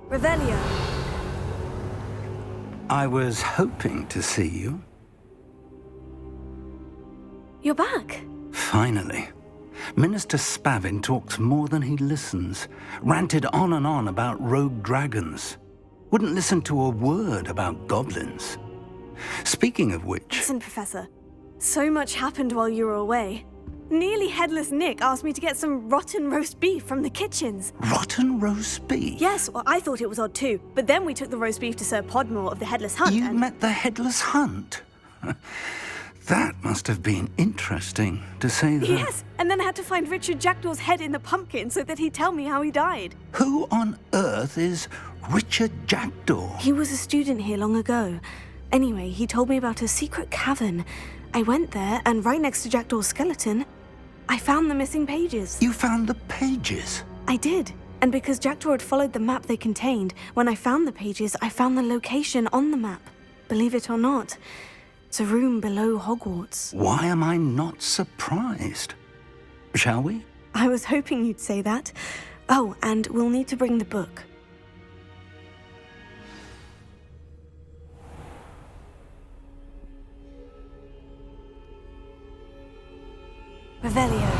Revelio. I was hoping to see you. You're back. Finally. Minister Spavin talks more than he listens. Ranted on and on about rogue dragons. Wouldn't listen to a word about goblins. Speaking of which... Listen, Professor. So much happened while you were away. Nearly Headless Nick asked me to get some rotten roast beef from the kitchens. Rotten roast beef? Yes, well, I thought it was odd too. But then we took the roast beef to Sir Podmore of the Headless Hunt. You met the Headless Hunt? That must have been interesting, to say the... Yes, and then I had to find Richard Jackdaw's head in the pumpkin so that he'd tell me how he died. Who on earth is Richard Jackdaw? He was a student here long ago. Anyway, he told me about a secret cavern. I went there, and right next to Jackdaw's skeleton, I found the missing pages. You found the pages? I did. And because Jackdaw had followed the map they contained, when I found the pages, I found the location on the map. Believe it or not, it's a room below Hogwarts. Why am I not surprised? Shall we? I was hoping you'd say that. Oh, and we'll need to bring the book. Revelio.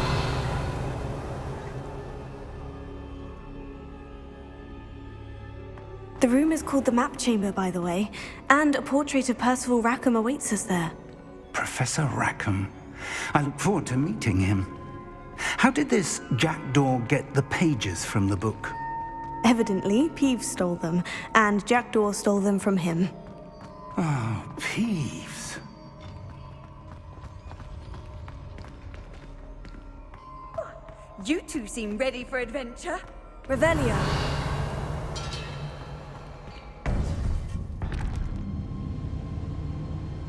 The room is called the Map Chamber, by the way, and a portrait of Percival Rackham awaits us there. Professor Rackham. I look forward to meeting him. How did this Jackdaw get the pages from the book? Evidently, Peeves stole them, and Jackdaw stole them from him. Oh, Peeves. You two seem ready for adventure. Revelio.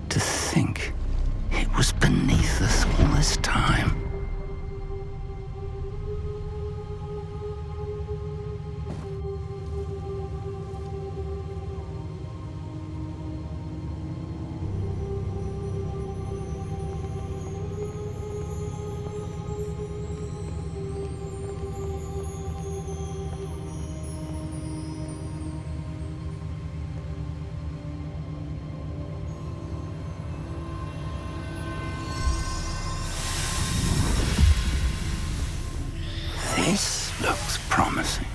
To think it was beneath us all this time. This looks promising.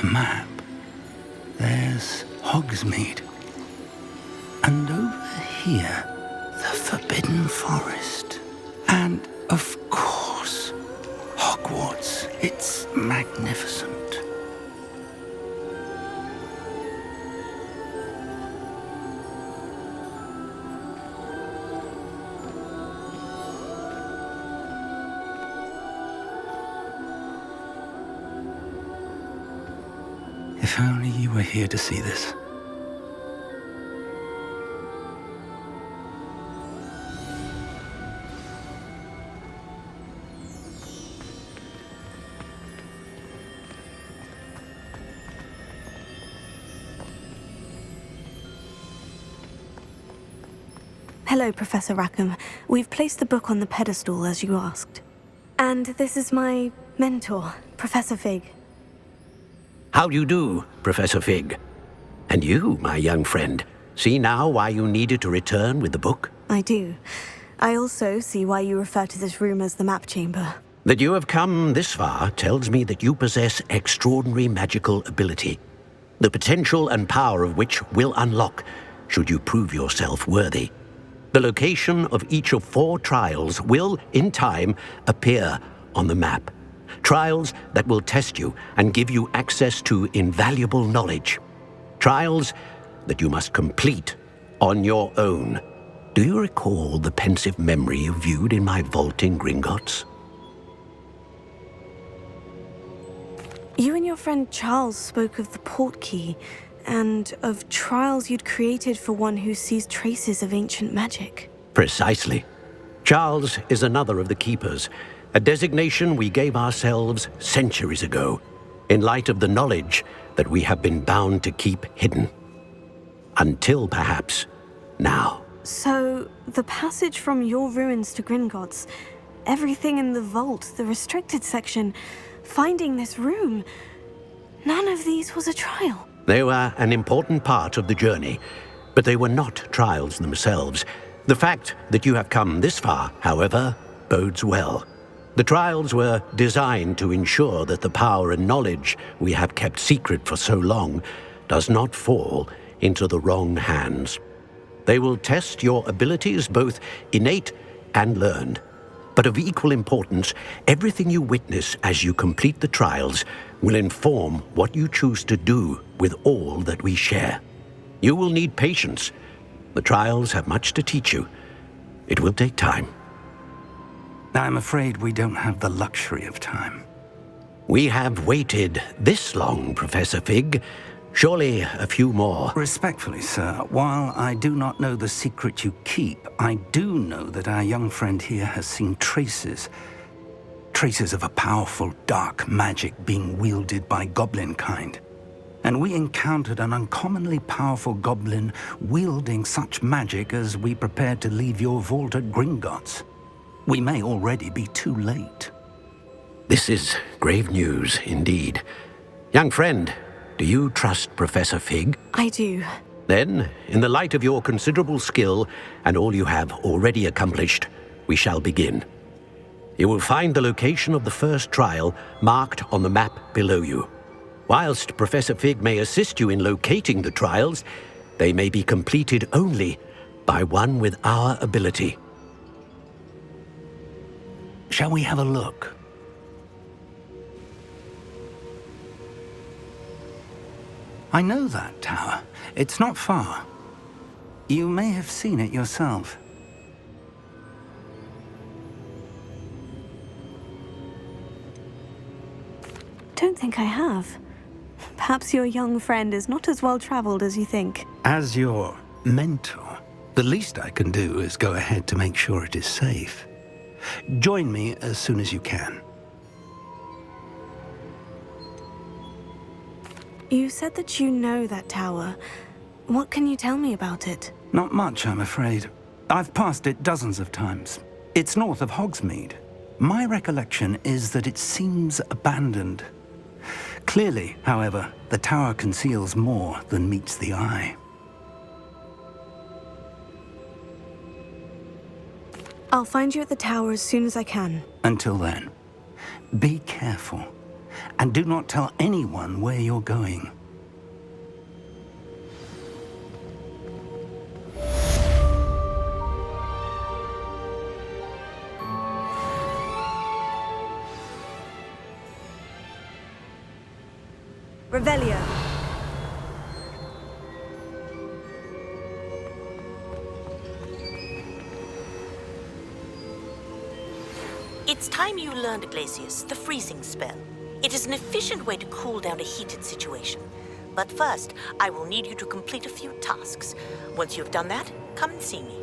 Map. There's Hogsmeade. And over here, the Forbidden Forest. And, of course, Hogwarts. It's magnificent. If only you were here to see this. Hello, Professor Rackham. We've placed the book on the pedestal, as you asked. And this is my mentor, Professor Fig. How do you do, Professor Fig? And you, my young friend, see now why you needed to return with the book? I do. I also see why you refer to this room as the Map Chamber. That you have come this far tells me that you possess extraordinary magical ability, the potential and power of which will unlock should you prove yourself worthy. The location of each of 4 trials will, in time, appear on the map. Trials that will test you and give you access to invaluable knowledge. Trials that you must complete on your own. Do you recall the pensive memory you viewed in my vault in Gringotts? You and your friend Charles spoke of the port key, and of trials you'd created for one who sees traces of ancient magic. Precisely. Charles is another of the Keepers, a designation we gave ourselves centuries ago, in light of the knowledge that we have been bound to keep hidden. Until, perhaps, now. So, the passage from your ruins to Gringotts, everything in the vault, the restricted section, finding this room, none of these was a trial. They were an important part of the journey, but they were not trials themselves. The fact that you have come this far, however, bodes well. The trials were designed to ensure that the power and knowledge we have kept secret for so long does not fall into the wrong hands. They will test your abilities, both innate and learned. But of equal importance, everything you witness as you complete the trials will inform what you choose to do with all that we share. You will need patience. The trials have much to teach you. It will take time. I'm afraid we don't have the luxury of time. We have waited this long, Professor Fig. Surely a few more. Respectfully, sir, while I do not know the secret you keep, I do know that our young friend here has seen traces of a powerful dark magic being wielded by goblin kind. And we encountered an uncommonly powerful goblin wielding such magic as we prepared to leave your vault at Gringotts. We may already be too late. This is grave news indeed. Young friend, do you trust Professor Fig? I do. Then, in the light of your considerable skill and all you have already accomplished, we shall begin. You will find the location of the first trial marked on the map below you. Whilst Professor Fig may assist you in locating the trials, they may be completed only by one with our ability. Shall we have a look? I know that tower. It's not far. You may have seen it yourself. Don't think I have. Perhaps your young friend is not as well traveled as you think. As your mentor, the least I can do is go ahead to make sure it is safe. Join me as soon as you can. You said that you know that tower. What can you tell me about it? Not much, I'm afraid. I've passed it dozens of times. It's north of Hogsmeade. My recollection is that it seems abandoned. Clearly, however, the tower conceals more than meets the eye. I'll find you at the tower as soon as I can. Until then, be careful, and do not tell anyone where you're going. Revelio. It's time you learned, Glacius, the freezing spell. It is an efficient way to cool down a heated situation. But first, I will need you to complete a few tasks. Once you've done that, come and see me.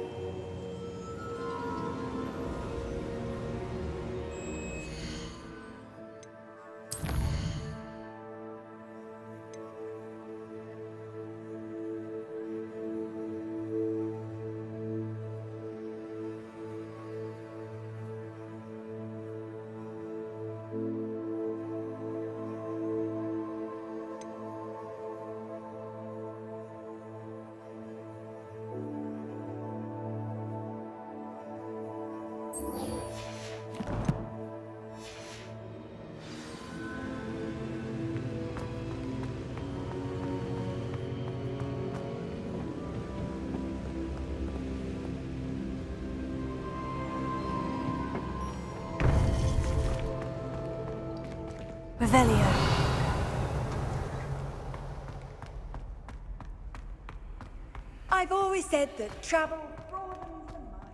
Revelio. I've always said that travel broadens the mind.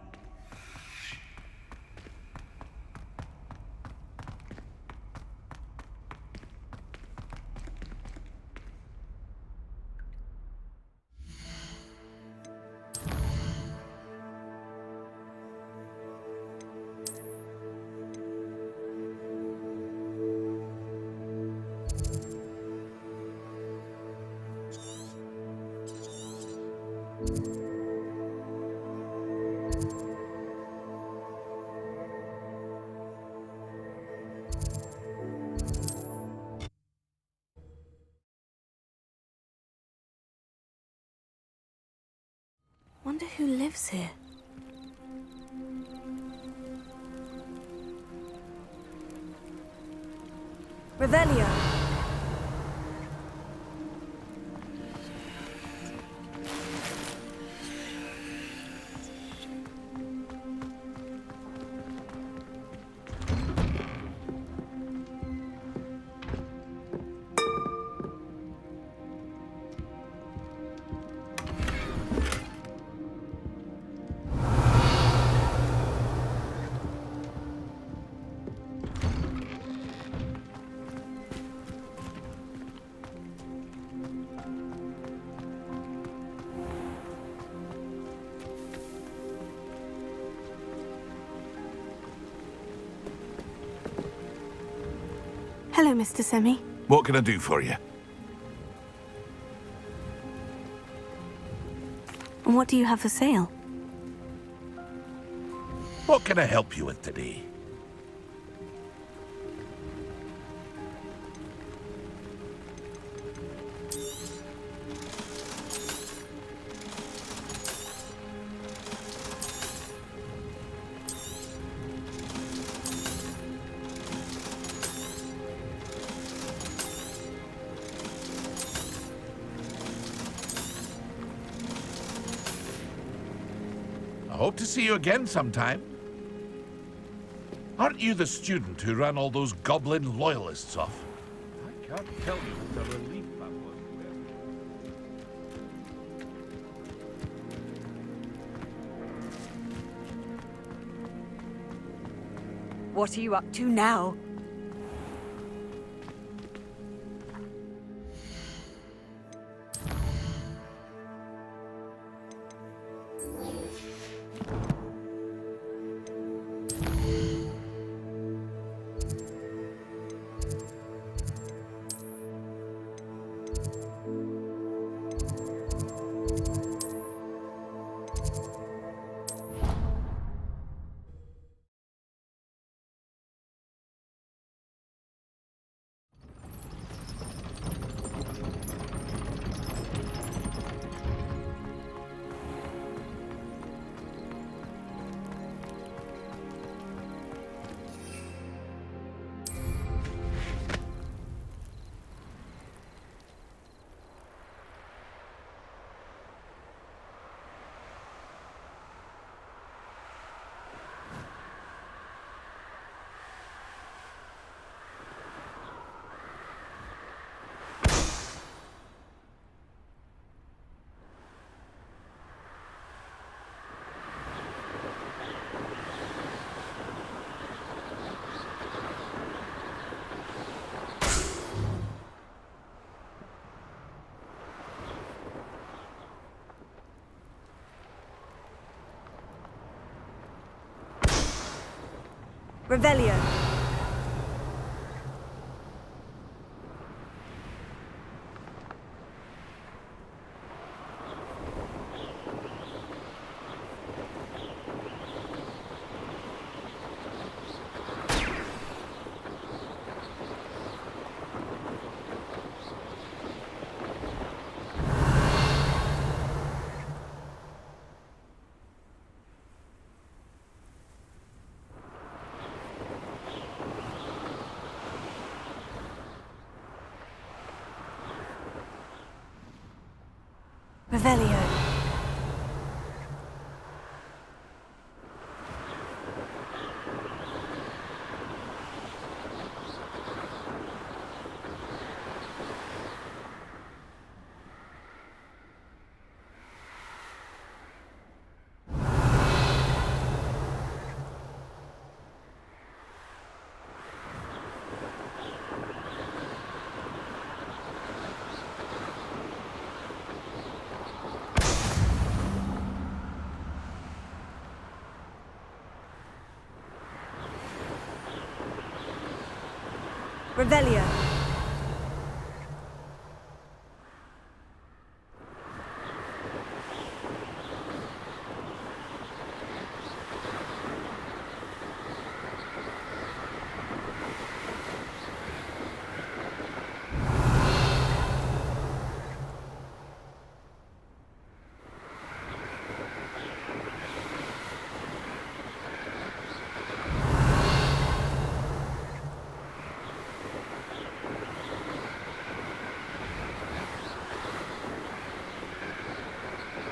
Wonder who lives here. Revelio. Hello, Mr. Semi. What can I do for you? And what do you have for sale? What can I help you with today? I hope to see you again sometime. Aren't you the student who ran all those goblin loyalists off? I can't tell you what a relief that was. What are you up to now? Revelio. Revelio. Revelio.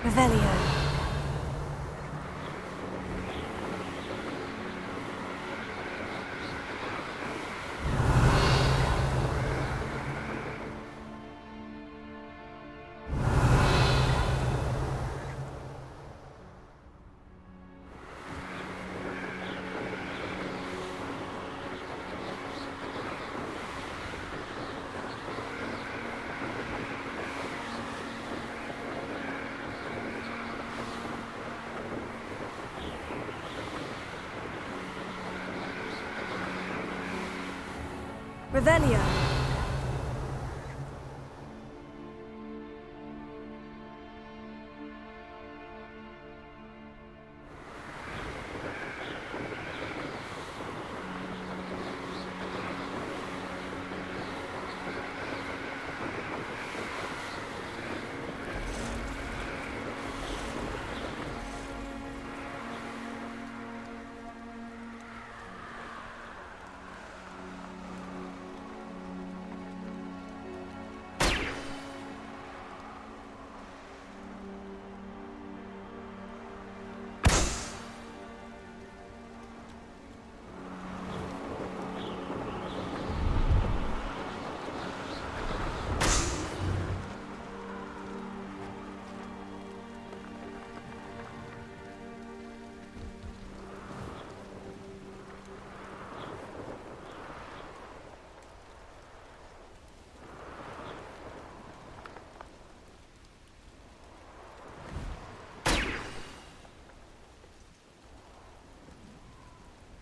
Revelio. Revelio.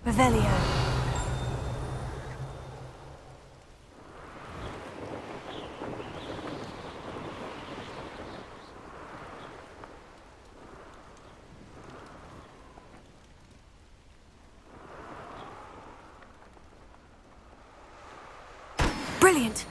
Revelio. Brilliant!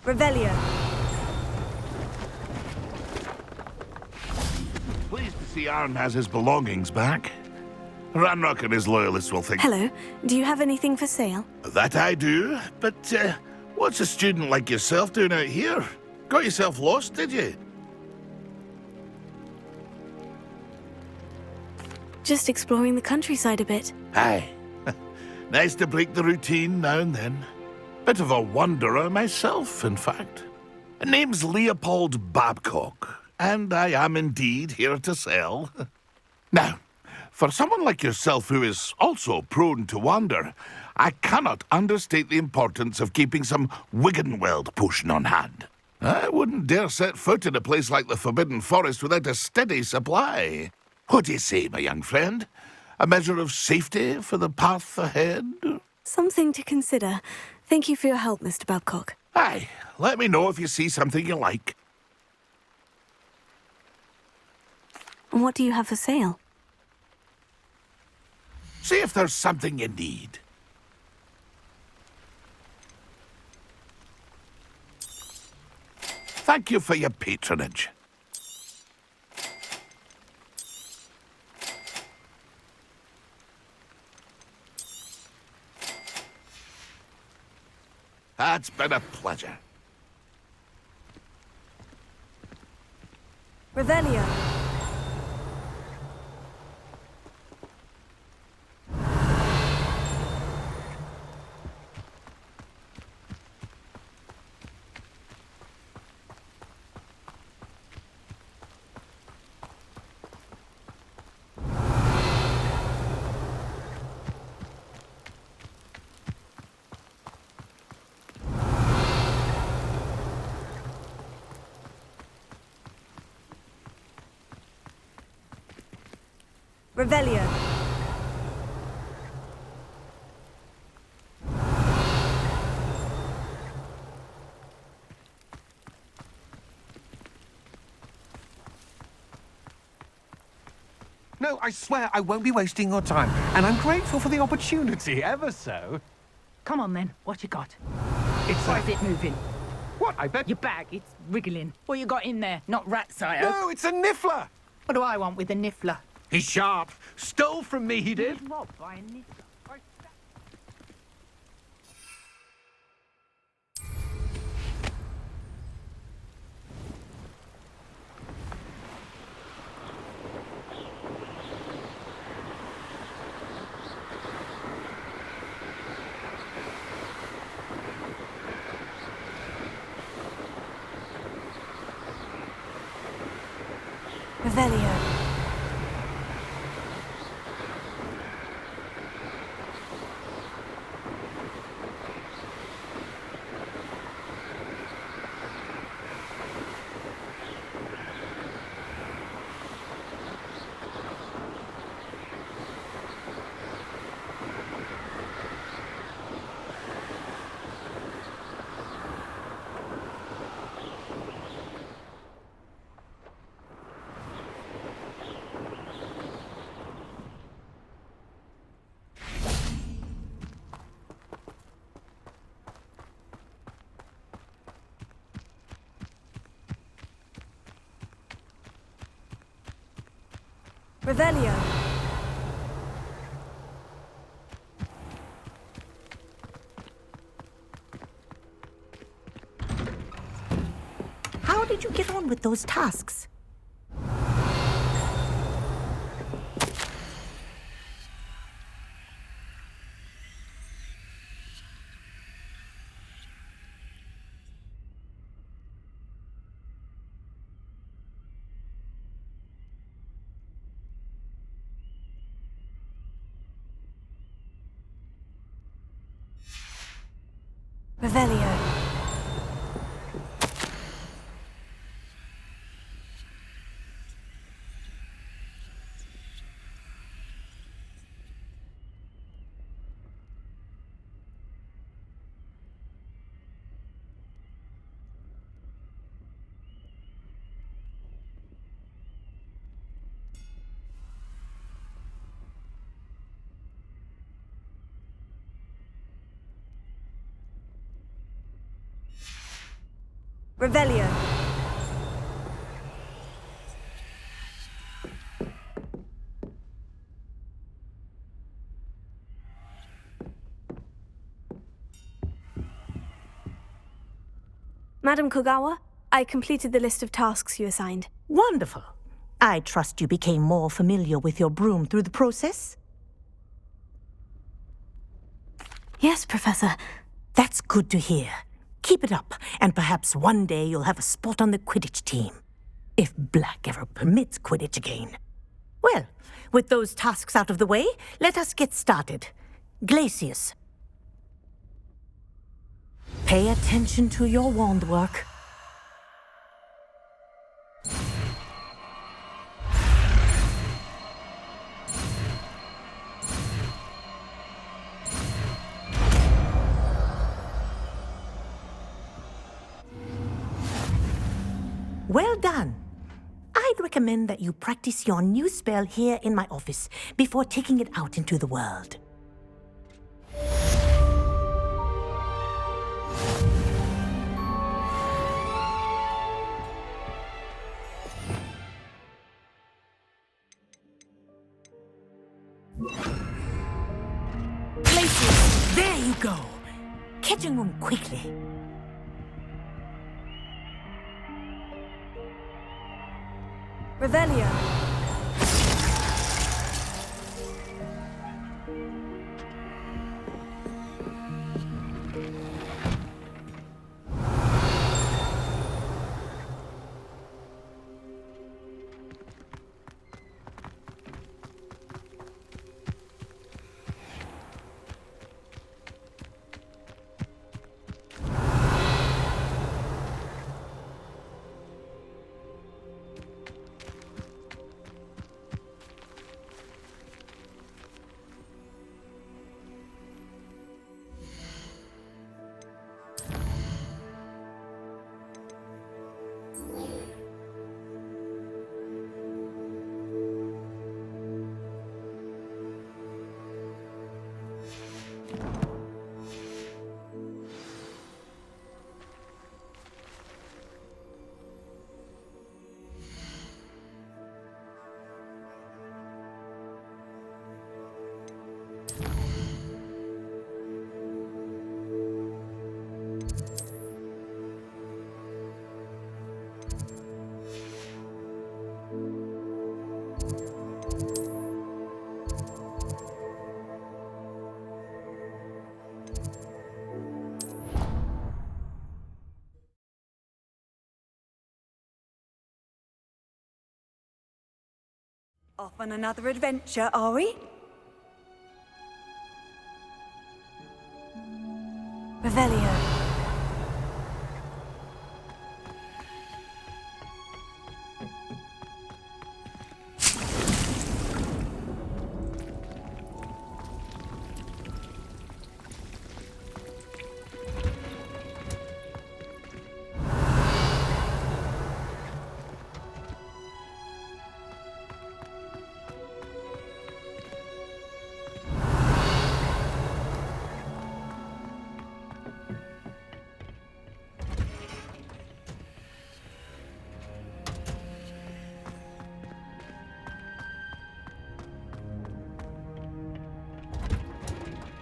Revelio. Pleased to see Arn has his belongings back. Ranrock and his loyalists will think... Hello. Do you have anything for sale? That I do, but what's a student like yourself doing out here? Got yourself lost, did you? Just exploring the countryside a bit. Aye. Nice to break the routine now and then. Bit of a wanderer myself, in fact. Name's Leopold Babcock, and I am indeed here to sell. Now, for someone like yourself who is also prone to wander, I cannot understate the importance of keeping some Wiggenweld potion on hand. I wouldn't dare set foot in a place like the Forbidden Forest without a steady supply. What do you say, my young friend? A measure of safety for the path ahead? Something to consider. Thank you for your help, Mr. Babcock. Aye, let me know if you see something you like. And what do you have for sale? See if there's something you need. Thank you for your patronage. It's been a pleasure. Revelio. Revelio. No, I swear I won't be wasting your time, and I'm grateful for the opportunity, ever so. Come on then, what you got? It's Why is it moving? What? I bet... Your bag, it's wriggling. What you got in there? Not rat, sire. No, it's a niffler! What do I want with a niffler? He's sharp. Stole from me, he did. Robbed by a niffler. Revelio. Revelio. How did you get on with those tasks? Revelio. Revelio. Madam Kogawa, I completed the list of tasks you assigned. Wonderful. I trust you became more familiar with your broom through the process? Yes, Professor. That's good to hear. Keep it up, and perhaps one day you'll have a spot on the Quidditch team. If Black ever permits Quidditch again. Well, with those tasks out of the way, let us get started. Glacius. Pay attention to your wand work. Well done. I'd recommend that you practice your new spell here in my office before taking it out into the world. Places! There you go! Catching them quickly. Revelio. Off on another adventure, are we? Revelio.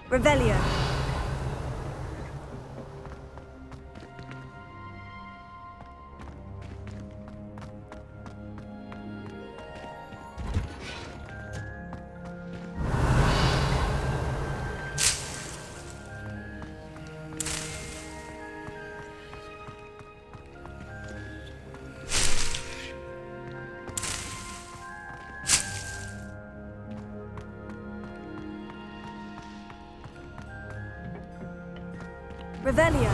Revelio. Revelio.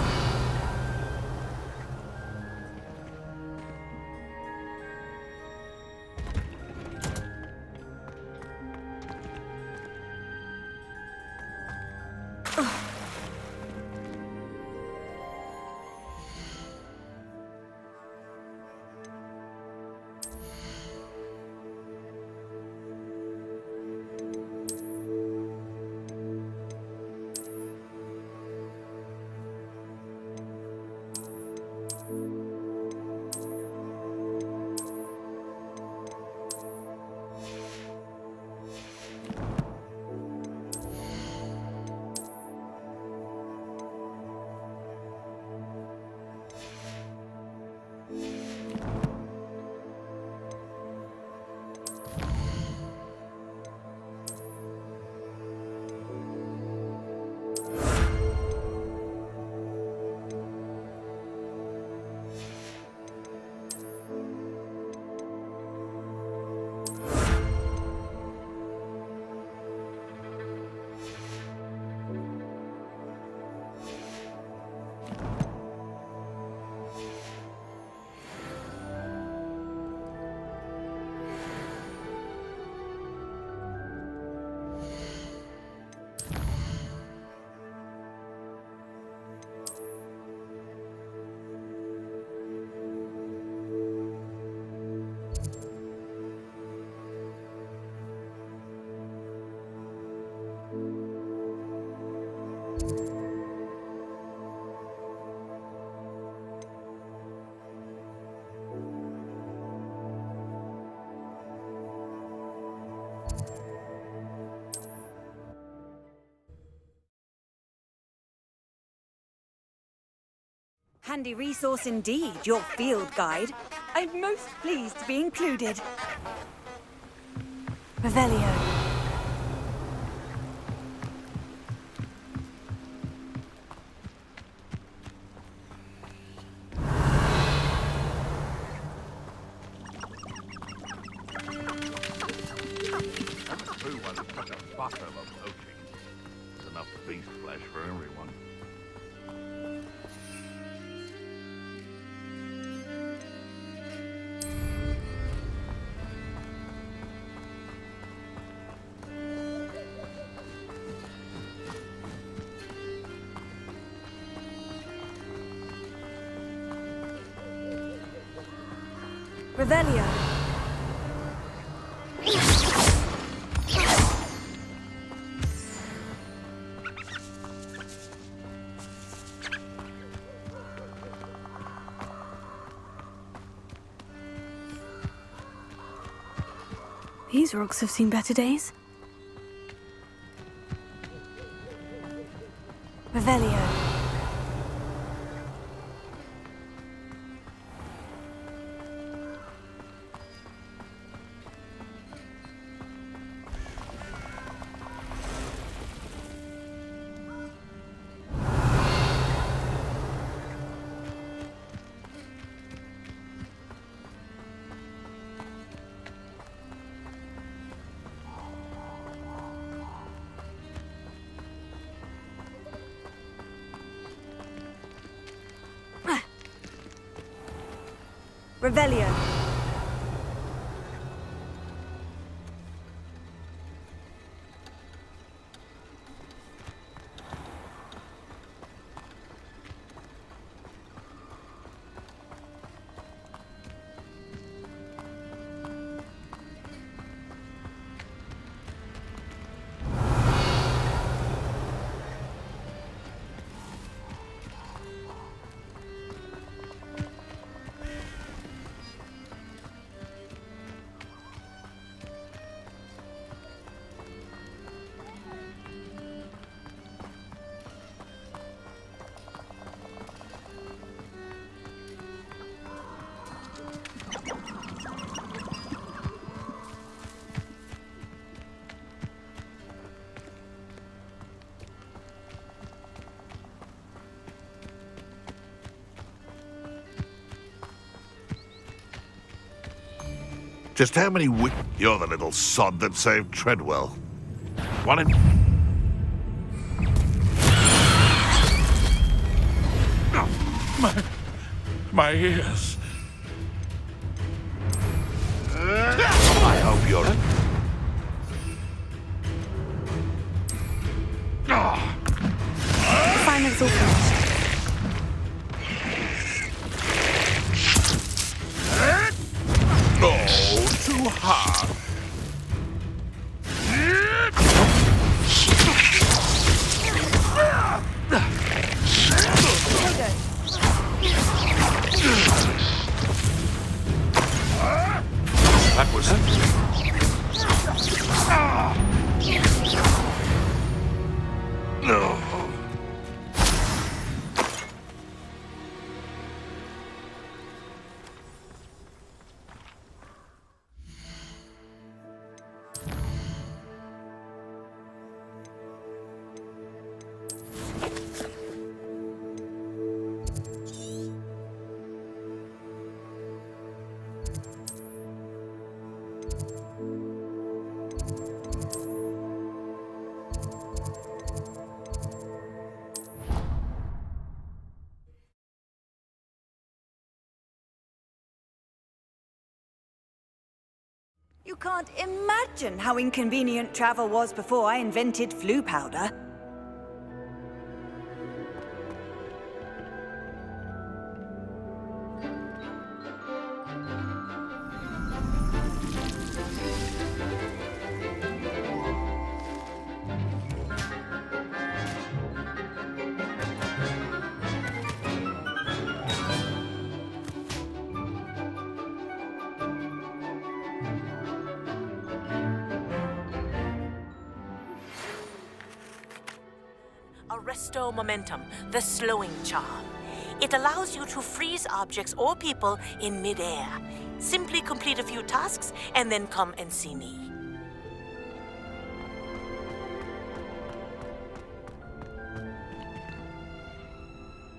Handy resource indeed, your field guide. I'm most pleased to be included. Revelio. Who wants such a butter of a poaching? There's enough beast flesh for everyone. Revelio. These rocks have seen better days. Revelio. Revelio. Just how many You're the little sod that saved Treadwell. One in... Oh, my ears. I hope you're... Assignment's all finished. Oh, too hard. That was... No. You can't imagine how inconvenient travel was before I invented flu powder. Arresto Momentum, the slowing charm. It allows you to freeze objects or people in midair. Simply complete a few tasks and then come and see me.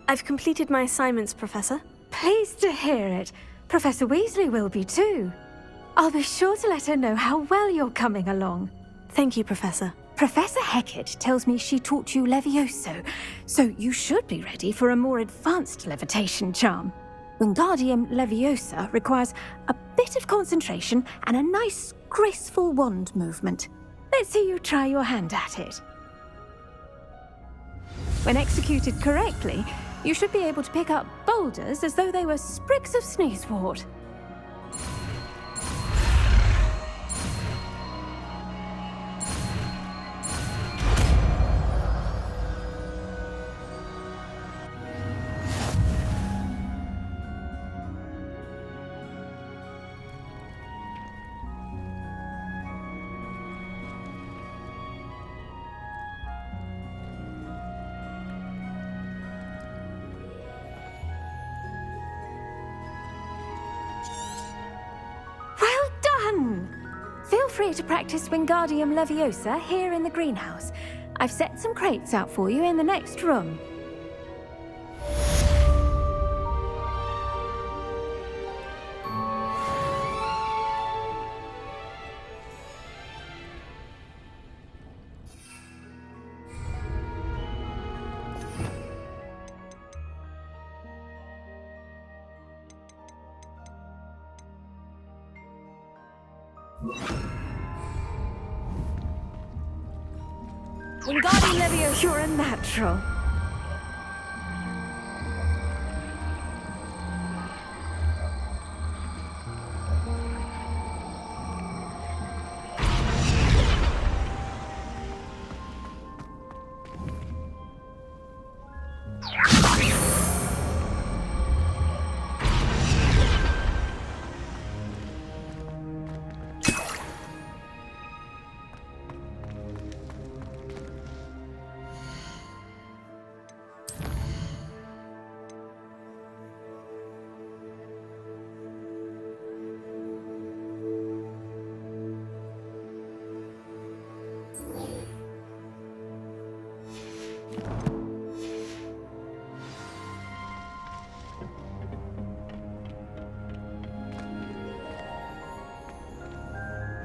I've completed my assignments, Professor. Pleased to hear it. Professor Weasley will be too. I'll be sure to let her know how well you're coming along. Thank you, Professor. Professor Hecat tells me she taught you Levioso, so you should be ready for a more advanced levitation charm. Wingardium Leviosa requires a bit of concentration and a nice, graceful wand movement. Let's see you try your hand at it. When executed correctly, you should be able to pick up boulders as though they were sprigs of sneezewort. Feel free to practice Wingardium Leviosa here in the greenhouse. I've set some crates out for you in the next room. Wingardium Leviosa! You're a natural.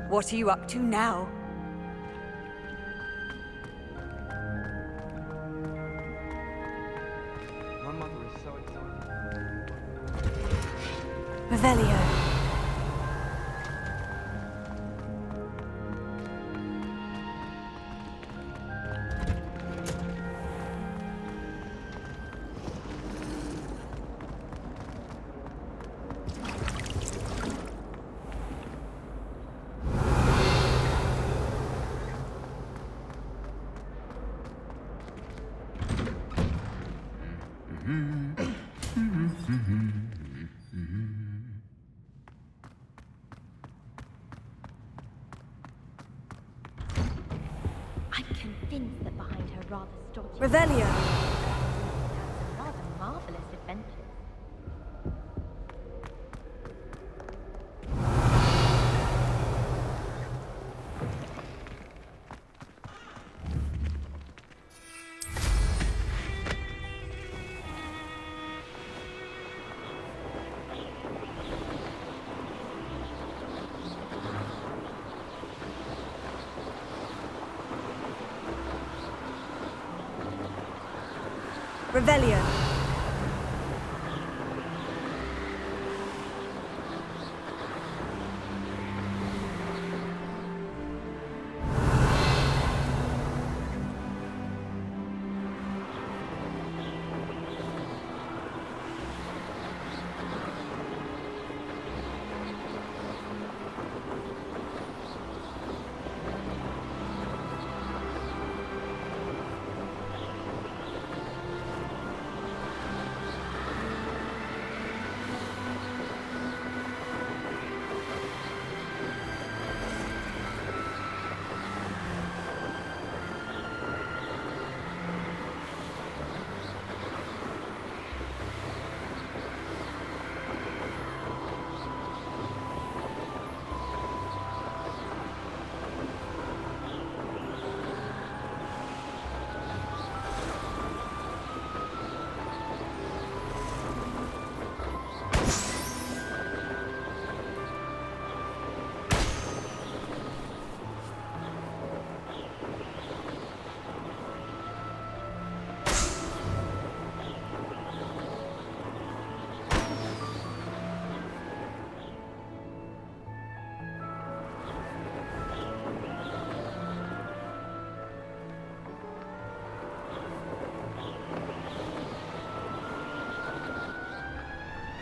What are you up to now? My mother is so excited. Revelio. I'm convinced that behind her rather stodgy Revelio. some rather marvelous adventures. Revelio.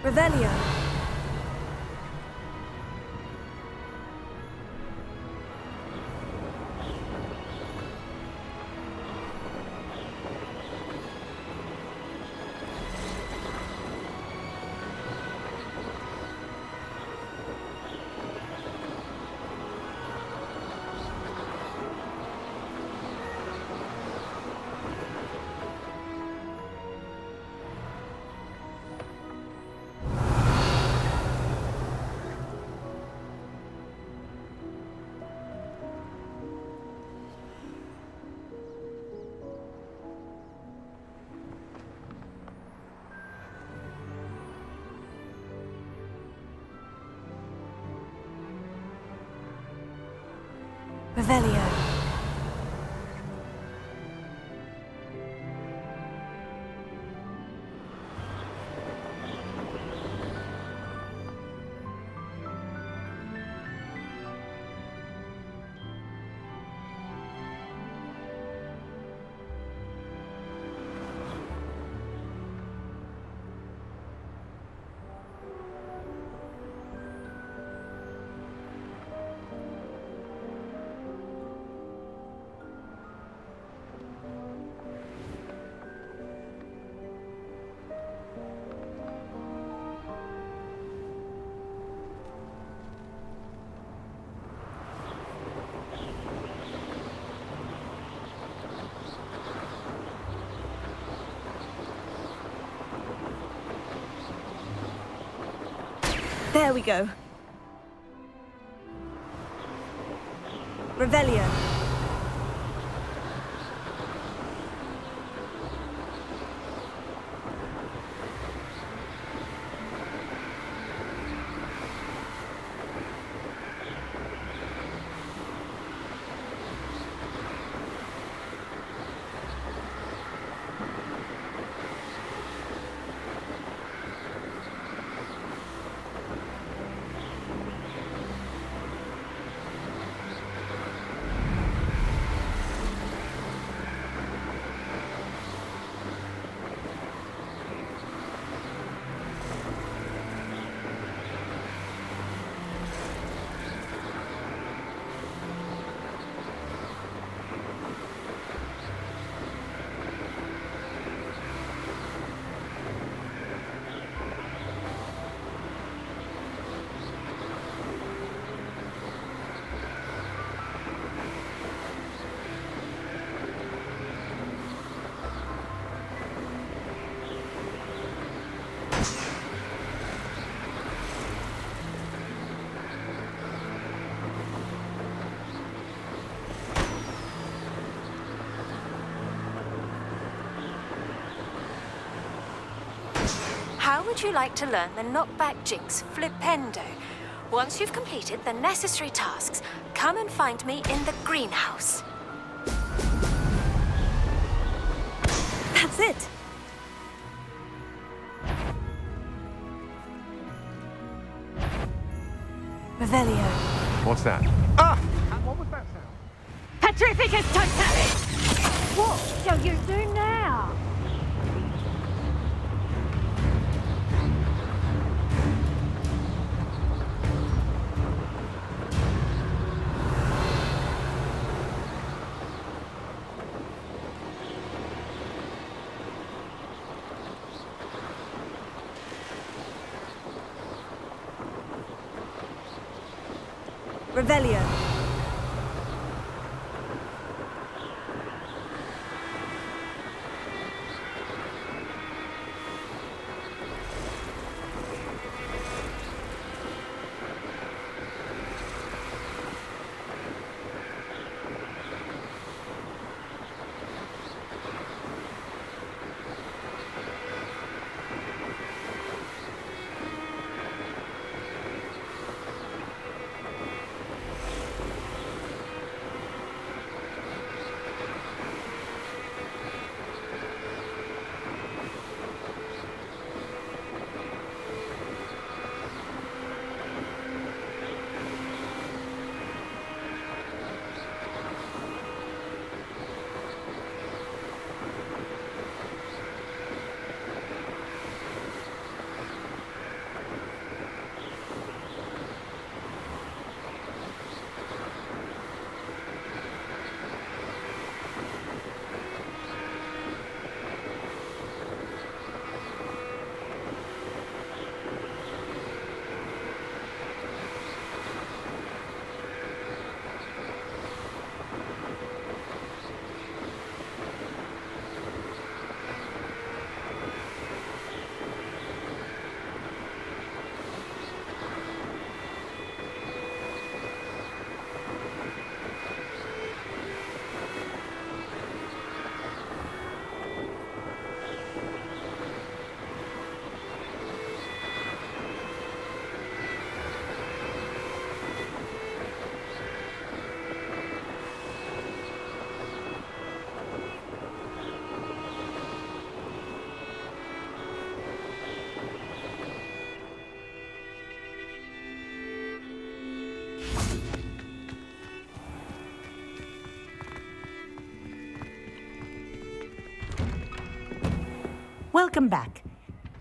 Revelio. Revelio. There we go. Revelio. How would you like to learn the knockback jinx flipendo? Once you've completed the necessary tasks, come and find me in the greenhouse. That's it. Revelio. What's that? Ah! What was that sound? Petrificus totalis! What shall you do now? Revelio. Welcome back.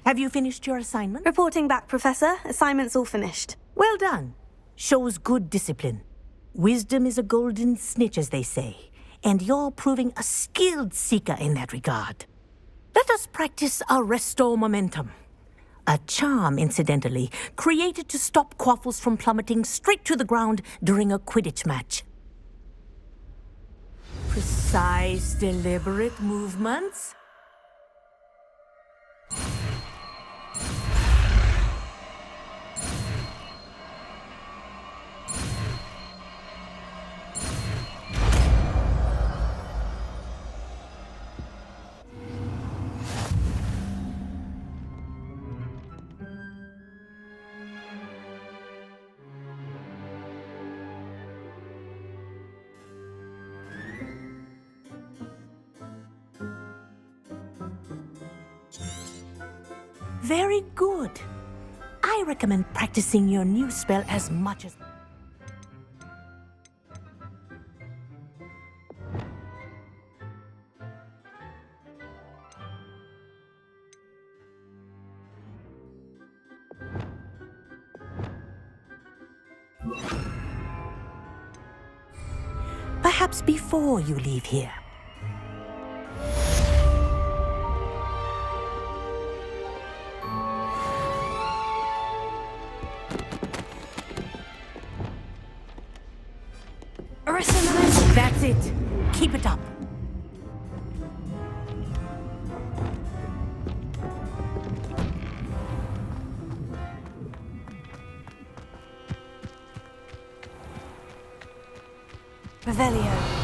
Have you finished your assignment? Reporting back, Professor. Assignment's all finished. Well done. Shows good discipline. Wisdom is a golden snitch, as they say, and you're proving a skilled seeker in that regard. Let us practice our Restore Momentum. A charm, incidentally, created to stop Quaffles from plummeting straight to the ground during a Quidditch match. Precise, deliberate movements. Very good. I recommend practicing your new spell as much as... Perhaps before you leave here. That's it. Keep it up. Revelio.